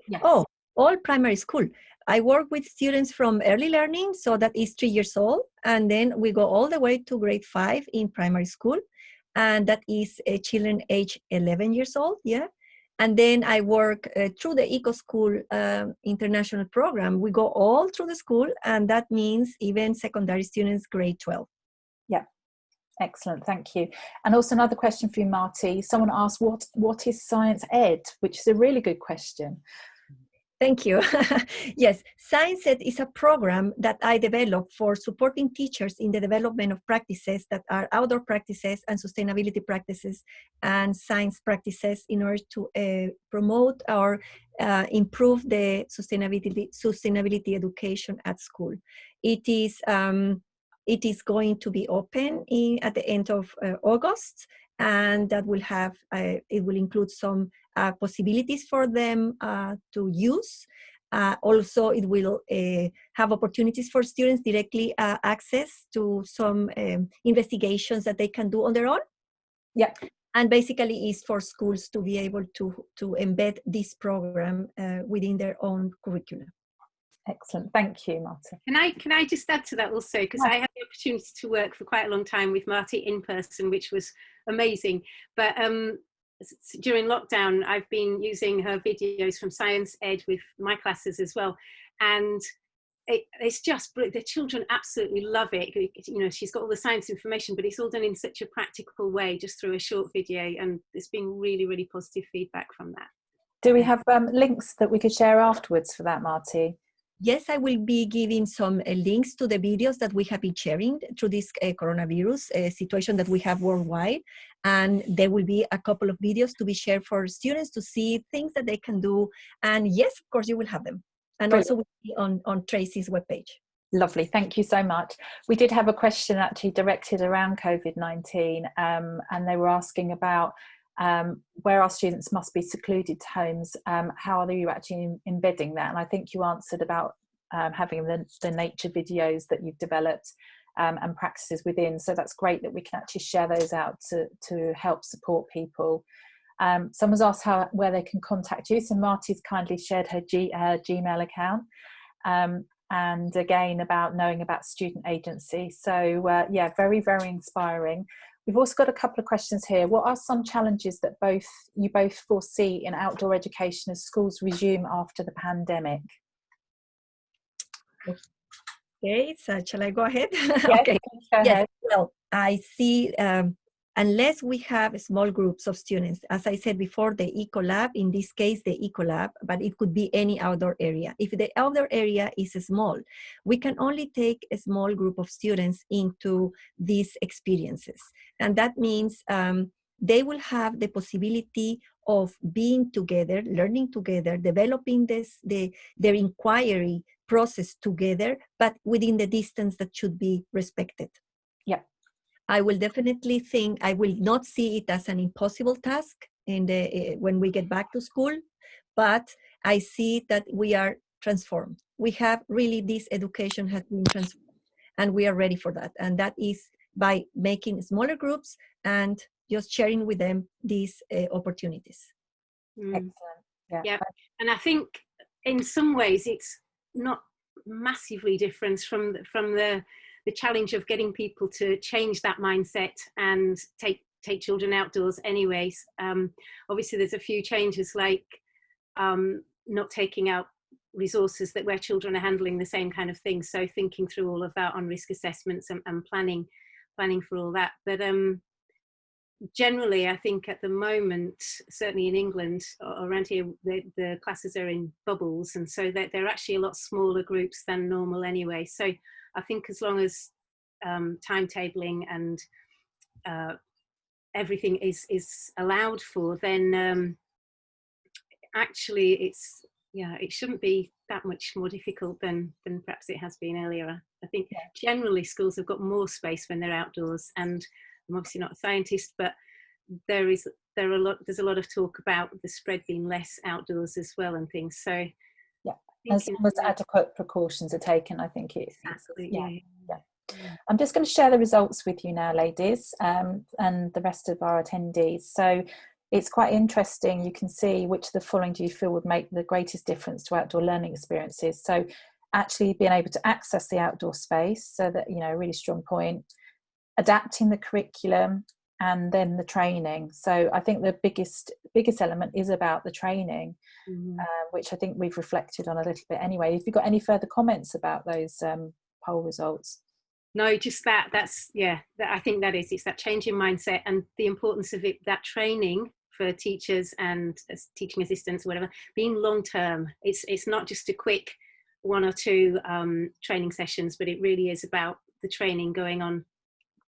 Speaker 2: Yes. Oh, all primary school. I work with students from early learning, so that is 3 years old, and then we go all the way to grade 5 in primary school, and that is children age 11 years old, yeah. And then I work through the Eco School international program. We go all through the school, and that means even secondary students, grade 12.
Speaker 1: Yeah. Excellent, thank you. And also another question for you, Marty. Someone asked, what is Science Ed? Which is a really good question.
Speaker 2: Thank you. Yes, Science Ed is a program that I developed for supporting teachers in the development of practices that are outdoor practices and sustainability practices and science practices in order to promote or improve the sustainability education at school. It is going to be open at the end of August, and that will have, it will include some possibilities for them to use. Also, it will have opportunities for students directly access to some investigations that they can do on their own.
Speaker 1: Yeah.
Speaker 2: And basically is for schools to be able to embed this program within their own curriculum.
Speaker 1: Excellent. Thank you, Marty.
Speaker 3: Can I just add to that also, because I had the opportunity to work for quite a long time with Marty in person, which was amazing. But during lockdown, I've been using her videos from Science Ed with my classes as well. And it's just, the children absolutely love it. You know, she's got all the science information, but it's all done in such a practical way, just through a short video. And there's been really, really positive feedback from that.
Speaker 1: Do we have links that we could share afterwards for that, Marty?
Speaker 2: Yes, I will be giving some links to the videos that we have been sharing through this coronavirus situation that we have worldwide. And there will be a couple of videos to be shared for students to see things that they can do. And yes, of course, you will have them. And
Speaker 1: Brilliant.
Speaker 2: also will be on Tracy's webpage.
Speaker 1: Lovely, thank you so much. We did have a question actually directed around COVID-19, and they were asking about where our students must be secluded to homes. How are you actually embedding that? And I think you answered about having the nature videos that you've developed and practices within. So that's great that we can actually share those out to help support people. Someone's asked where they can contact you. So Marty's kindly shared her Gmail account. And again, about knowing about student agency. So yeah, very, very inspiring. We've also got a couple of questions here. What are some challenges that you both foresee in outdoor education as schools resume after the pandemic?
Speaker 2: Okay, so shall I go ahead?
Speaker 1: Yes,
Speaker 2: okay.
Speaker 1: go ahead.
Speaker 2: Well, I see, unless we have small groups of students, as I said before, the Ecolab, in this case, the Ecolab, but it could be any outdoor area. If the outdoor area is small, we can only take a small group of students into these experiences. And that means they will have the possibility of being together, learning together, developing their inquiry process together, but within the distance that should be respected.
Speaker 1: Yeah.
Speaker 2: I will definitely think, I will not see it as an impossible task when we get back to school, but I see that we are transformed. We have really, this education has been transformed, and we are ready for that. And that is by making smaller groups and just sharing with them these opportunities.
Speaker 1: Excellent.
Speaker 3: Yeah. And I think in some ways it's not massively different from the challenge of getting people to change that mindset and take children outdoors anyways. Obviously there's a few changes, like not taking out resources where children are handling the same kind of things, so thinking through all of that on risk assessments and planning for all that. But generally, I think at the moment, certainly in England, around here, the classes are in bubbles, and so they're actually a lot smaller groups than normal anyway. So I think as long as timetabling and everything is allowed for, then actually it shouldn't be that much more difficult than perhaps it has been earlier. I think generally schools have got more space when they're outdoors, and I'm obviously not a scientist, but there's a lot of talk about the spread being less outdoors as well and things. So
Speaker 1: yeah, as long as adequate precautions are taken, I think it's
Speaker 3: absolutely.
Speaker 1: Yeah. I'm just going to share the results with you now, ladies, and the rest of our attendees. So it's quite interesting. You can see which of the following do you feel would make the greatest difference to outdoor learning experiences. So actually being able to access the outdoor space, so that, a really strong point, adapting the curriculum, and then the training. So I think the biggest element is about the training, which I think we've reflected on a little bit anyway. Have you got any further comments about those poll results?
Speaker 3: No, just that's I think it's that change in mindset and the importance of it, that training for teachers and teaching assistants, whatever, being long term. It's not just a quick 1 or 2 training sessions, but it really is about the training going on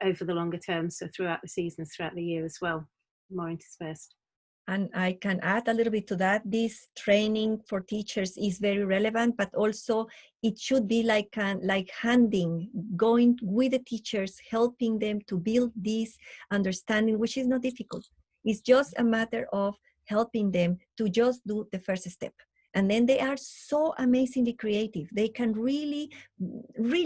Speaker 3: over the longer term, so throughout the seasons, throughout the year as well, more interspersed.
Speaker 2: And I can add a little bit to that. This training for teachers is very relevant, but also it should be like handing, going with the teachers, helping them to build this understanding, which is not difficult. It's just a matter of helping them to just do the first step. And then they are so amazingly creative. They can really,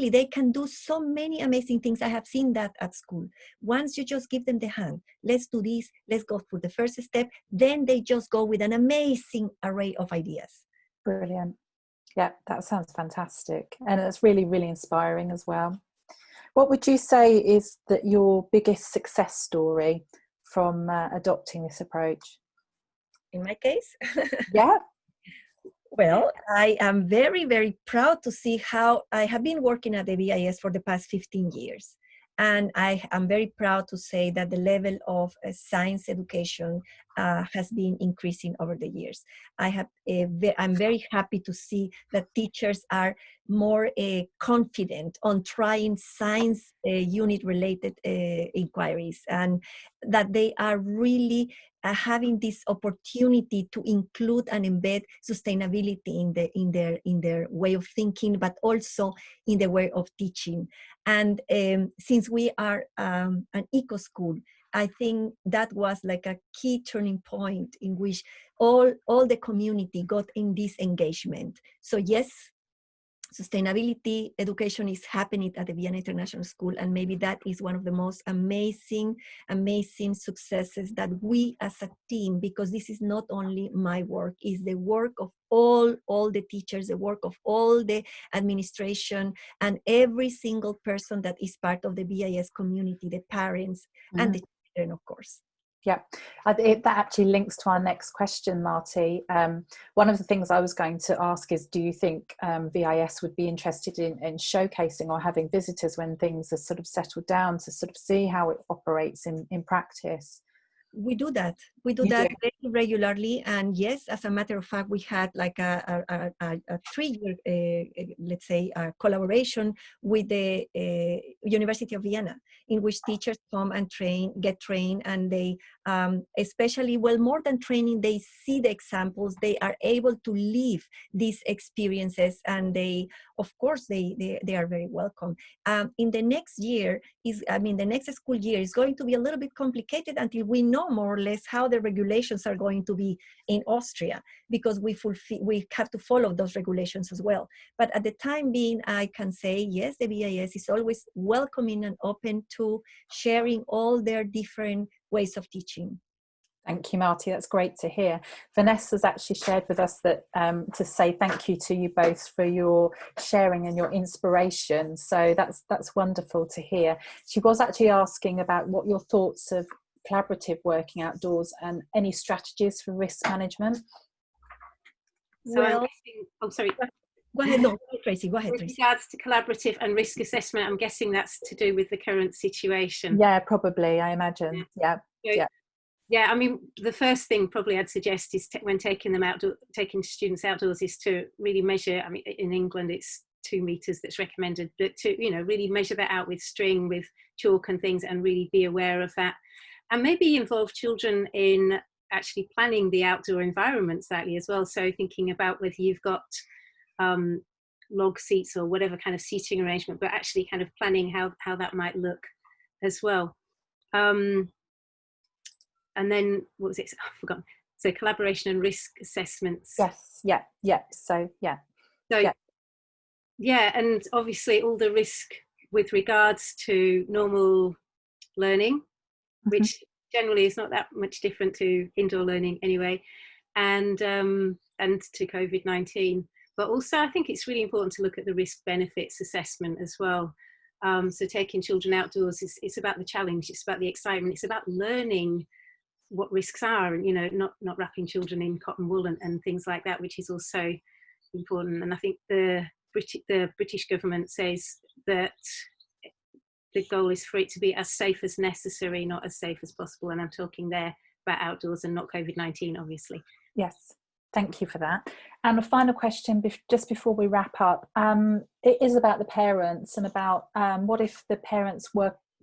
Speaker 2: they can do so many amazing things. I have seen that at school. Once you just give them the hand, let's do this, let's go for the first step, then they just go with an amazing array of ideas.
Speaker 1: Brilliant. Yeah, that sounds fantastic. And it's really, really inspiring as well. What would you say is that your biggest success story from adopting this approach?
Speaker 2: In my case?
Speaker 1: Yeah.
Speaker 2: Well, I am very, very proud to see how I have been working at the BIS for the past 15 years. And I am very proud to say that the level of science education has been increasing over the years. I'm very happy to see that teachers are more confident on trying science unit-related inquiries, and that they are really having this opportunity to include and embed sustainability in their way of thinking, but also in the way of teaching. And since we are an eco school, I think that was like a key turning point in which all the community got in this engagement. So yes, sustainability education is happening at the Vienna International School, and maybe that is one of the most amazing successes that we as a team, because this is not only my work, it's the work of all the teachers, the work of all the administration, and every single person that is part of the BIS community, the parents and the children, of course.
Speaker 1: Yeah, that actually links to our next question, Marty. One of the things I was going to ask is, do you think VIS would be interested in showcasing or having visitors when things are sort of settled down to sort of see how it operates in practice?
Speaker 2: We do that. We do that very regularly. And yes, as a matter of fact, we had like a 3-year, let's say, collaboration with the University of Vienna, in which teachers come and get trained, and they, especially, well, more than training, they see the examples, they are able to live these experiences, and they, of course, they are very welcome. In the next year, the next school year is going to be a little bit complicated until we know more or less how the regulations are going to be in Austria, because we have to follow those regulations as well. But at the time being, I can say, yes, the BIS is always welcoming and open to sharing all their different ways of teaching.
Speaker 1: Thank you, Marty. That's great to hear. Vanessa's actually shared with us that to say thank you to you both for your sharing and your inspiration. So that's wonderful to hear. She was actually asking about what your thoughts of collaborative working outdoors and any strategies for risk management.
Speaker 3: So
Speaker 2: well,
Speaker 3: I'm guessing, oh, sorry.
Speaker 2: Go ahead, no, Tracy, go ahead,
Speaker 3: With
Speaker 2: Tracy.
Speaker 3: regards to collaborative and risk assessment, I'm guessing that's to do with the current situation.
Speaker 1: Yeah, probably, I imagine. Yeah.
Speaker 3: Yeah, I mean, the first thing probably I'd suggest is when taking students outdoors is to really measure. I mean, in England it's 2 meters that's recommended, but to really measure that out with string, with chalk and things, and really be aware of that, and maybe involve children in actually planning the outdoor environment slightly as well. So thinking about whether you've got log seats or whatever kind of seating arrangement, but actually kind of planning how that might look as well. And then what was it? I've forgotten. So collaboration and risk assessments.
Speaker 1: Yes. Yeah. So yeah.
Speaker 3: Yeah, and obviously all the risk with regards to normal learning, which generally is not that much different to indoor learning anyway, and to COVID-19. But also I think it's really important to look at the risk benefits assessment as well. So taking children outdoors it's about the challenge, it's about the excitement, it's about learning what risks are, and not wrapping children in cotton wool and things like that, which is also important. And I think the British government says that the goal is for it to be as safe as necessary, not as safe as possible. And I'm talking there about outdoors and not COVID-19, obviously.
Speaker 1: Yes, thank you for that. And a final question just before we wrap up. It is about the parents and about what if the parents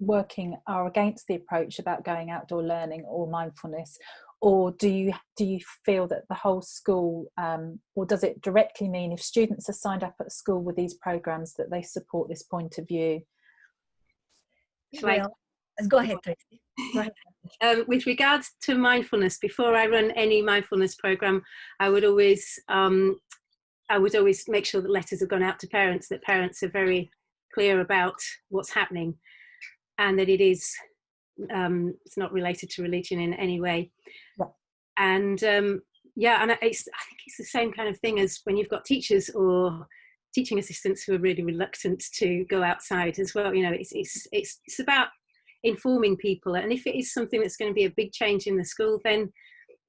Speaker 1: working are against the approach about going outdoor learning or mindfulness, or do you feel that the whole school, or does it directly mean if students are signed up at school with these programs that they support this point of view?
Speaker 2: Well, Go ahead, Tracy. Go ahead.
Speaker 3: With regards to mindfulness, before I run any mindfulness program, I would always make sure that letters have gone out to parents, that parents are very clear about what's happening, and that it is it's not related to religion in any way.
Speaker 1: Yeah.
Speaker 3: And yeah, and I think it's the same kind of thing as when you've got teachers or teaching assistants who are really reluctant to go outside as well. You know, it's about informing people, and if it is something that's going to be a big change in the school, then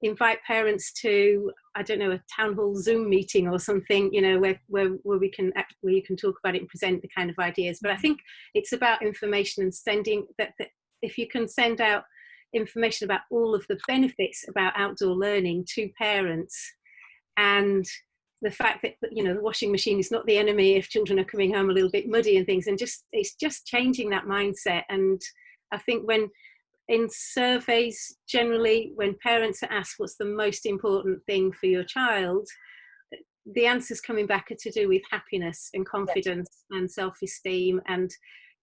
Speaker 3: invite parents to, I don't know, a town hall Zoom meeting or something, you know, where you can talk about it and present the kind of ideas. But I think it's about information and sending that if you can send out information about all of the benefits about outdoor learning to parents, and the fact that, you know, the washing machine is not the enemy if children are coming home a little bit muddy and things, and it's just changing that mindset. And I think when in surveys, generally, when parents are asked what's the most important thing for your child, the answers coming back are to do with happiness and confidence and self-esteem, and,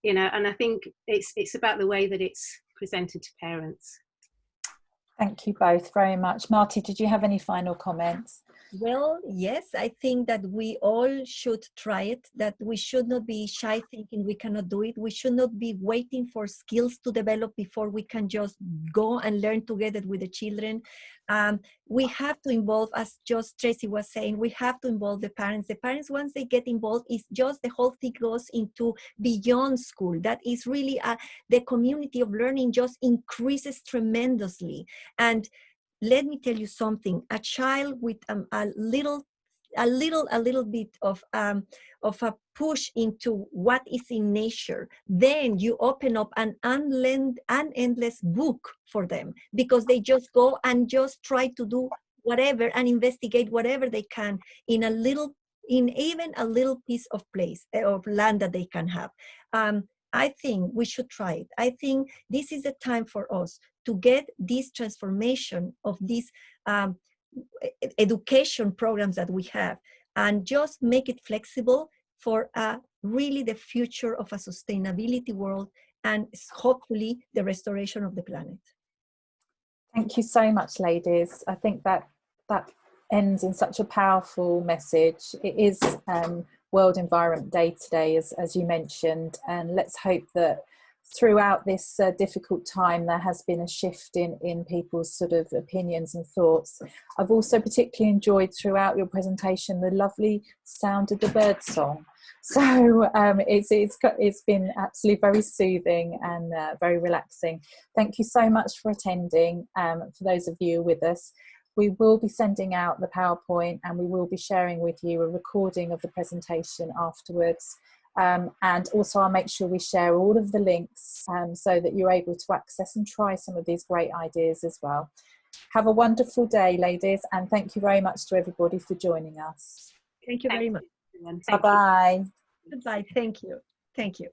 Speaker 3: you know, and I think it's about the way that it's presented to parents.
Speaker 1: Thank you both very much. Marty, did you have any final comments?
Speaker 2: Well, yes, I think that we all should try it, that we should not be shy thinking we cannot do it. We should not be waiting for skills to develop before we can just go and learn together with the children. We have to involve, as just Tracy was saying, we have to involve the parents. The parents, once they get involved, it's just the whole thing goes into beyond school. That is really, the community of learning just increases tremendously. And let me tell you something, a child with a little bit of a push into what is in nature, then you open up an endless book for them, because they just go and just try to do whatever and investigate whatever they can in even a little piece of land that they can have. I think we should try it. I think this is the time for us to get this transformation of these education programs that we have, and just make it flexible for really the future of a sustainability world, and hopefully the restoration of the planet.
Speaker 1: Thank you so much, ladies. I think that ends in such a powerful message. It is World Environment Day today, as you mentioned, and let's hope that throughout this difficult time there has been a shift in people's sort of opinions and thoughts. I've also particularly enjoyed throughout your presentation the lovely sound of the bird song. So it's been absolutely very soothing and very relaxing. Thank you so much for attending. For those of you with us, we will be sending out the PowerPoint, and we will be sharing with you a recording of the presentation afterwards. And also I'll make sure we share all of the links so that you're able to access and try some of these great ideas as well. Have a wonderful day, ladies, and thank you very much to everybody for joining us.
Speaker 2: Thank you very much.
Speaker 1: Bye-bye.
Speaker 2: Goodbye. Thank you. Thank you.